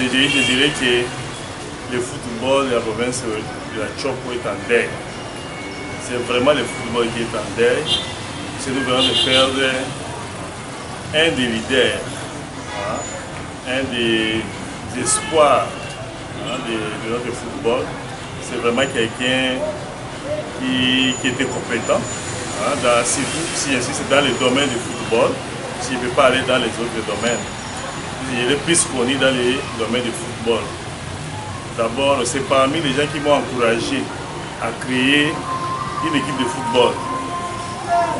je dirais que le football de la province de la Chopo est en deuil. C'est vraiment le football qui est en deuil. C'est nous venons de perdre un des leaders, un des espoirs de notre football. C'est vraiment quelqu'un qui était compétent, si c'est dans le domaine du football, s'il ne peut pas aller dans les autres domaines. Il est plus connu dans les domaines du football. D'abord, c'est parmi les gens qui m'ont encouragé à créer une équipe de football.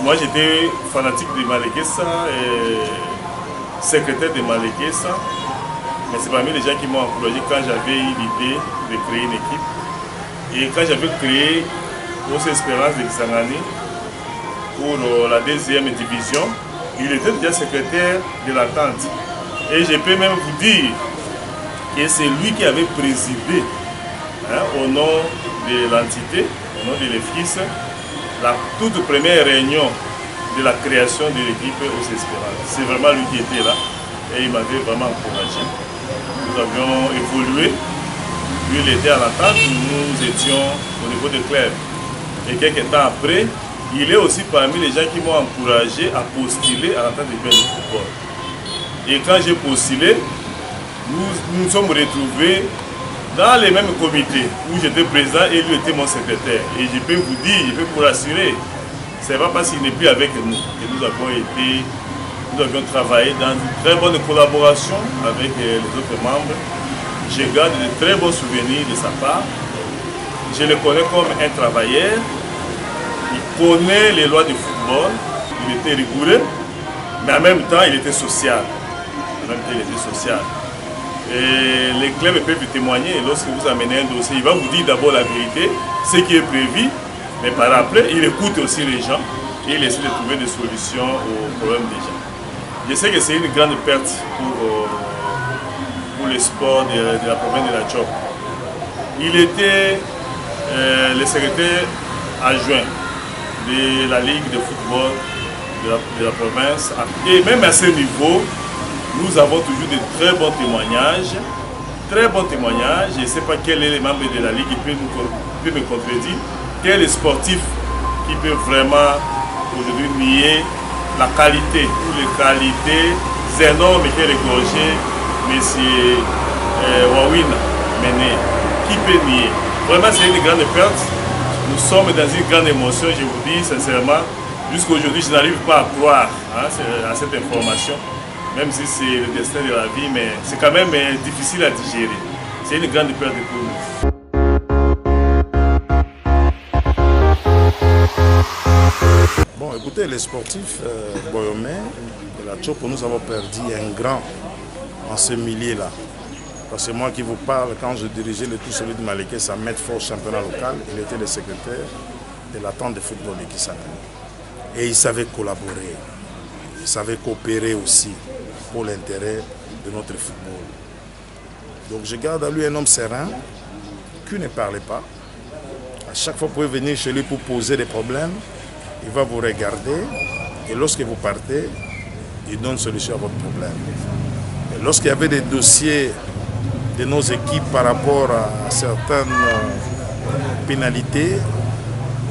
Moi, j'étais fanatique de Malekesa et secrétaire de Malekesa. Mais c'est parmi les gens qui m'ont encouragé quand j'avais eu l'idée de créer une équipe. Et quand j'avais créé Os Espérances de Kisangani pour la deuxième division, il était déjà secrétaire de l'attente. Et je peux même vous dire que c'est lui qui avait présidé au nom de l'entité, au nom de l'EFIS, la toute première réunion de la création de l'équipe Os Espérances. C'est vraiment lui qui était là et il m'avait vraiment encouragé. Nous avions évolué, lui il était à l'attente, nous étions au niveau de club. Et quelques temps après, il est aussi parmi les gens qui m'ont encouragé à postuler à l'attente du club de football. Et quand j'ai postulé, nous nous sommes retrouvés dans les mêmes comités où j'étais président et lui était mon secrétaire. Et je peux vous dire, je peux vous rassurer, ce n'est pas parce qu'il n'est plus avec nous que nous avions travaillé dans une très bonne collaboration avec les autres membres. Je garde de très bons souvenirs de sa part. Je le connais comme un travailleur. Il connaît les lois du football. Il était rigoureux, mais en même temps, il était social. Et les clubs peuvent témoigner lorsque vous amenez un dossier. Il va vous dire d'abord la vérité, ce qui est prévu, mais par après, il écoute aussi les gens et il essaie de trouver des solutions aux problèmes des gens. Je sais que c'est une grande perte pour le sport de la province de la Chopo. Il était le secrétaire adjoint de la Ligue de football de la province. Et même à ce niveau, nous avons toujours de très bons témoignages. Très bons témoignages. Je ne sais pas quel est le membre de la Ligue qui peut me contredire. Quel est le sportif qui peut vraiment aujourd'hui nier la qualité ou les qualités énormes qu'a regorgé M. Wawina Mené. Qui peut nier? Vraiment, c'est une grande perte. Nous sommes dans une grande émotion, je vous dis sincèrement. Jusqu'à aujourd'hui, je n'arrive pas à croire à cette information. Même si c'est le destin de la vie, mais c'est quand même difficile à digérer. C'est une grande perte pour nous. Bon, écoutez, les sportifs boyomais de la Chopo, nous avons perdu un grand en ce milieu-là. Parce que moi qui vous parle, quand je dirigeais le tout celui de Malekesa, Medfort championnat local, il était le secrétaire de l'attente de football de Kisangani. Et il savait collaborer, il savait coopérer aussi pour l'intérêt de notre football. Donc je garde à lui un homme serein, qui ne parlait pas. À chaque fois que vous pouvez venir chez lui pour poser des problèmes, il va vous regarder et lorsque vous partez, il donne solution à votre problème. Et lorsqu'il y avait des dossiers de nos équipes par rapport à certaines pénalités,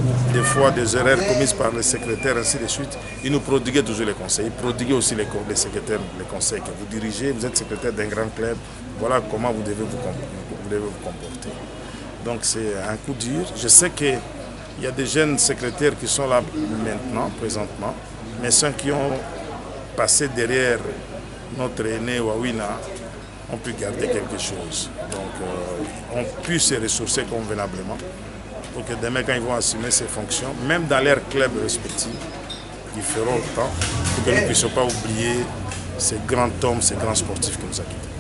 ou des fois des erreurs commises par les secrétaires, ainsi de suite, il nous prodiguait toujours les conseils. Il prodiguait aussi les secrétaires, les conseils que vous dirigez, vous êtes secrétaire d'un grand club, voilà comment vous devez vous comporter. Donc c'est un coup dur. Je sais qu'il y a des jeunes secrétaires qui sont là maintenant, présentement, mais ceux qui ont passé derrière notre aîné Wawina ont pu garder quelque chose. Donc ont pu se ressourcer convenablement pour que demain, quand ils vont assumer ces fonctions, même dans leur club respectif, ils feront autant pour que nous ne puissions pas oublier ces grands hommes, ces grands sportifs qui nous ont quittés.